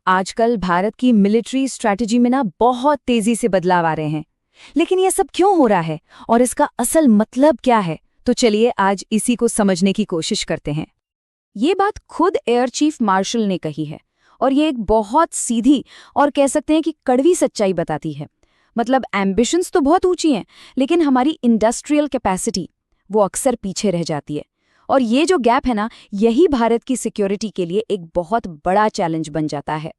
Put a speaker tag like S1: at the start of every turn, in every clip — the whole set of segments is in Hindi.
S1: आजकल भारत की मिलिट्री स्ट्रैटेजी में ना बहुत तेजी से बदलाव आ रहे हैं। लेकिन ये सब क्यों हो रहा है और इसका असल मतलब क्या है? तो चलिए आज इसी को समझने की कोशिश करते हैं। ये बात खुद एयर चीफ मार्शल ने कही है और ये एक बहुत सीधी और कह सकते हैं कि कड़वी सच्चाई बताती है। मतलब एम्बिशंस तो बहुत ऊंची हैं, लेकिन हमारी इंडस्ट्रियल कैपेसिटी वो अक्सर पीछे रह जाती है। और ये जो गैप है ना, यही भारत की सिक्योरिटी के लिए एक बहुत बड़ा चैलेंज बन जाता है।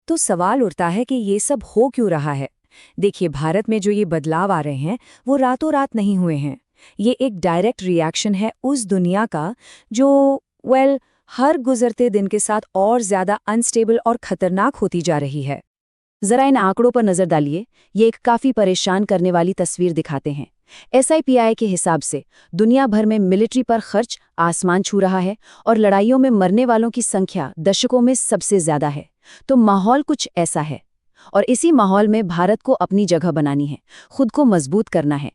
S1: तो सवाल उठता है कि ये सब हो क्यों रहा है? देखिए, भारत में जो ये बदलाव आ रहे हैं वो रातों रात नहीं हुए हैं। ये एक डायरेक्ट रिएक्शन है उस दुनिया का जो हर गुजरते दिन के साथ और ज्यादा अनस्टेबल और खतरनाक होती जा रही है। जरा इन आंकड़ों पर नजर डालिए। ये एक काफी परेशान करने वाली तस्वीर दिखाते हैं। SIPI के हिसाब से दुनिया भर में मिलिट्री पर खर्च आसमान छू रहा है और लड़ाइयों में मरने वालों की संख्या दशकों में सबसे ज्यादा है। तो माहौल कुछ ऐसा है और इसी माहौल में भारत को अपनी जगह बनानी है, खुद को मजबूत करना है।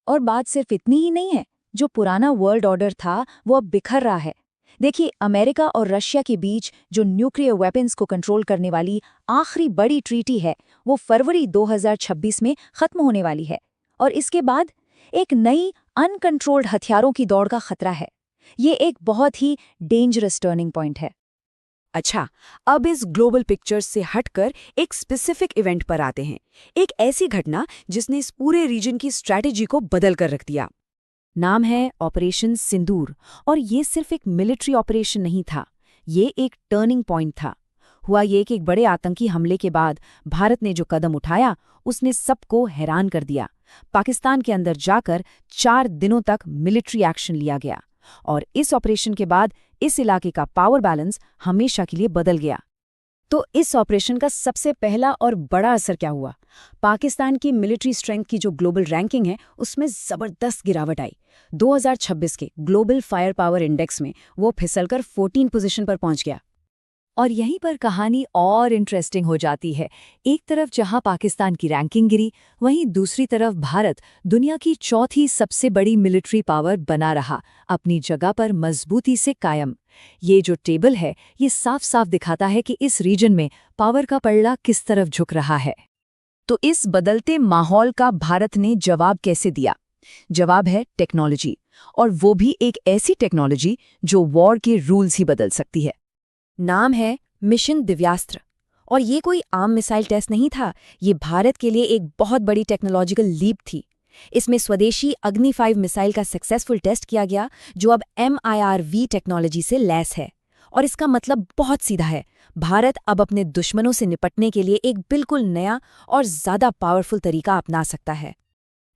S1: और बात सिर्फ इतनी ही नहीं है, जो पुराना वर्ल्ड ऑर्डर था वो अब बिखर रहा है। देखिए, अमेरिका और रशिया के बीच जो न्यूक्लियर वेपन्स को कंट्रोल करने वाली आखिरी बड़ी ट्रीटी है वो फरवरी 2026 में खत्म होने वाली है। और इसके बाद एक नई अनकंट्रोल्ड हथियारों की दौड़ का खतरा है। ये एक बहुत ही डेंजरस टर्निंग पॉइंट है। अच्छा, अब इस ग्लोबल पिक्चर्स से हटकर एक स्पेसिफिक इवेंट पर आते हैं। एक ऐसी घटना जिसने इस पूरे रीजन की स्ट्रैटेजी को बदल कर रख दिया। नाम है ऑपरेशन सिंदूर। और ये सिर्फ एक मिलिट्री ऑपरेशन नहीं था, ये एक टर्निंग पॉइंट था। हुआ ये कि एक बड़े आतंकी हमले के बाद भारत ने जो कदम उठाया उसने सबको हैरान कर दिया। पाकिस्तान के अंदर जाकर 4 दिनों तक मिलिट्री एक्शन लिया गया और इस ऑपरेशन के बाद इस इलाके का पावर बैलेंस हमेशा के लिए बदल गया। तो इस ऑपरेशन का सबसे पहला और बड़ा असर क्या हुआ? पाकिस्तान की मिलिट्री स्ट्रेंथ की जो ग्लोबल रैंकिंग है उसमें जबरदस्त गिरावट आई। 2026 के ग्लोबल फायर पावर इंडेक्स में वो फिसलकर 14 पोजीशन पर पहुंच गया। और यहीं पर कहानी और इंटरेस्टिंग हो जाती है। एक तरफ जहां पाकिस्तान की रैंकिंग गिरी, वहीं दूसरी तरफ भारत दुनिया की चौथी सबसे बड़ी मिलिट्री पावर बना रहा, अपनी जगह पर मजबूती से कायम। ये जो टेबल है ये साफ साफ दिखाता है कि इस रीजन में पावर का पलड़ा किस तरफ झुक रहा है। तो इस बदलते माहौल का भारत ने जवाब कैसे दिया? जवाब है टेक्नोलॉजी, और वो भी एक ऐसी टेक्नोलॉजी जो वॉर के रूल्स ही बदल सकती है। नाम है मिशन दिव्यास्त्र। और ये कोई आम मिसाइल टेस्ट नहीं था, ये भारत के लिए एक बहुत बड़ी टेक्नोलॉजिकल लीप थी। इसमें स्वदेशी अग्नि 5 मिसाइल का सक्सेसफुल टेस्ट किया गया, जो अब MIRV टेक्नोलॉजी से लैस है। और इसका मतलब बहुत सीधा है, भारत अब अपने दुश्मनों से निपटने के लिए एक बिल्कुल नया और ज़्यादा पावरफुल तरीका अपना सकता है।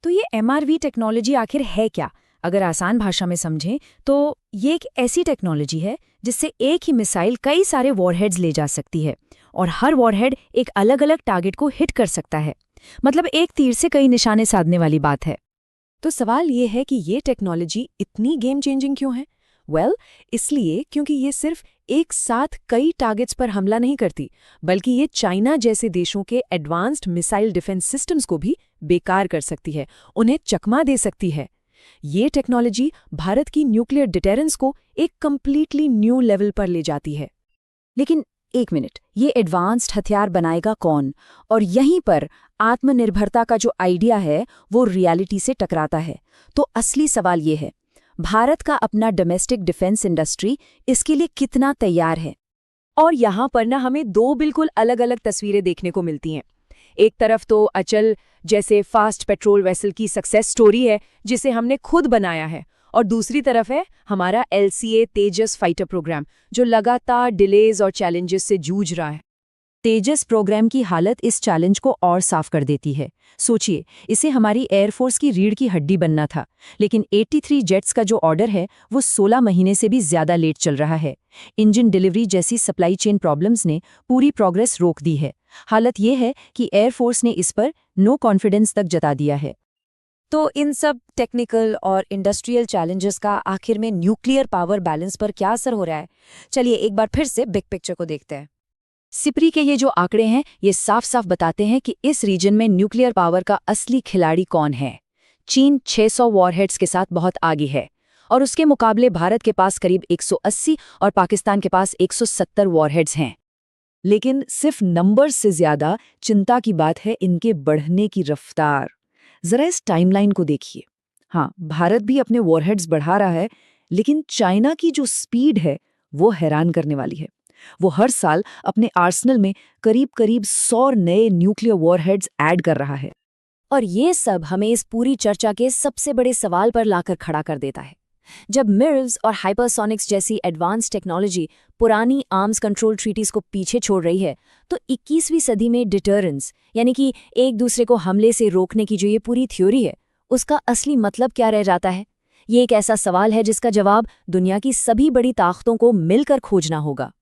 S1: तो ये MRV टेक्नोलॉजी आखिर है क्या? अगर आसान भाषा में समझें तो ये एक ऐसी टेक्नोलॉजी है जिससे एक ही मिसाइल कई सारे वॉरहेड्स ले जा सकती है और हर वॉरहेड एक अलग अलग टारगेट को हिट कर सकता है। मतलब एक तीर से कई निशाने साधने वाली बात है। तो सवाल ये है कि ये टेक्नोलॉजी इतनी गेम चेंजिंग क्यों है? इसलिए क्योंकि ये सिर्फ एक साथ कई टारगेट्स पर हमला नहीं करती, बल्कि ये चाइना जैसे देशों के एडवांस्ड मिसाइल डिफेंस सिस्टम्स को भी बेकार कर सकती है, उन्हें चकमा दे सकती है। ये टेक्नोलॉजी भारत की न्यूक्लियर डिटेरेंस को एक कंप्लीटली न्यू लेवल पर ले जाती है। लेकिन एक मिनट, ये एडवांस्ड हथियार बनाएगा कौन? और यहीं पर आत्मनिर्भरता का जो आइडिया है वो रियलिटी से टकराता है। तो असली सवाल ये है, भारत का अपना डोमेस्टिक डिफेंस इंडस्ट्री इसके लिए कितना तैयार है? और यहाँ पर ना हमें 2 बिल्कुल अलग अलग तस्वीरें देखने को मिलती हैं। एक तरफ तो अचल जैसे फास्ट पेट्रोल वेसल की सक्सेस स्टोरी है जिसे हमने खुद बनाया है, और दूसरी तरफ है हमारा LCA तेजस फाइटर प्रोग्राम जो लगातार डिलेज और चैलेंजेस से जूझ रहा है। तेजस प्रोग्राम की हालत इस चैलेंज को और साफ कर देती है। सोचिए, इसे हमारी एयरफोर्स की रीढ़ की हड्डी बनना था, लेकिन 83 जेट्स का जो ऑर्डर है वो 16 महीने से भी ज्यादा लेट चल रहा है। इंजन डिलीवरी जैसी सप्लाई चेन प्रॉब्लम्स ने पूरी प्रोग्रेस रोक दी है। हालत ये है कि एयरफोर्स ने इस पर नो कॉन्फिडेंस तक जता दिया है। तो इन सब टेक्निकल और इंडस्ट्रियल चैलेंजेस का आखिर में न्यूक्लियर पावर बैलेंस पर क्या असर हो रहा है? चलिए एक बार फिर से बिग पिक्चर को देखते हैं। सिप्री के ये जो आंकड़े हैं ये साफ साफ बताते हैं कि इस रीजन में न्यूक्लियर पावर का असली खिलाड़ी कौन है। चीन 600 वॉरहेड्स के साथ बहुत आगे है और उसके मुकाबले भारत के पास करीब 180 और पाकिस्तान के पास 170 वॉरहेड्स हैं।
S2: लेकिन सिर्फ नंबर से ज्यादा चिंता की बात है इनके बढ़ने की रफ्तार। जरा इस टाइमलाइन को देखिए। हाँ, भारत भी अपने वॉरहेड्स बढ़ा रहा है, लेकिन चाइना की जो स्पीड है वो हैरान करने वाली है। वो हर साल अपने आर्सेनल में करीब करीब 100 नए न्यूक्लियर वॉरहेड्स ऐड कर रहा है।
S3: और ये सब हमें इस पूरी चर्चा के सबसे बड़े सवाल पर लाकर खड़ा कर देता है। जब मिर्व्स और हाइपरसोनिक्स जैसी एडवांस टेक्नोलॉजी पुरानी आर्म्स कंट्रोल ट्रीटीज को पीछे छोड़ रही है, तो 21वीं सदी में डिटरेंस यानी कि एक दूसरे को हमले से रोकने की जो ये पूरी थ्योरी है, उसका असली मतलब क्या रह जाता है? ये एक ऐसा सवाल है जिसका जवाब दुनिया की सभी बड़ी ताकतों को मिलकर खोजना होगा।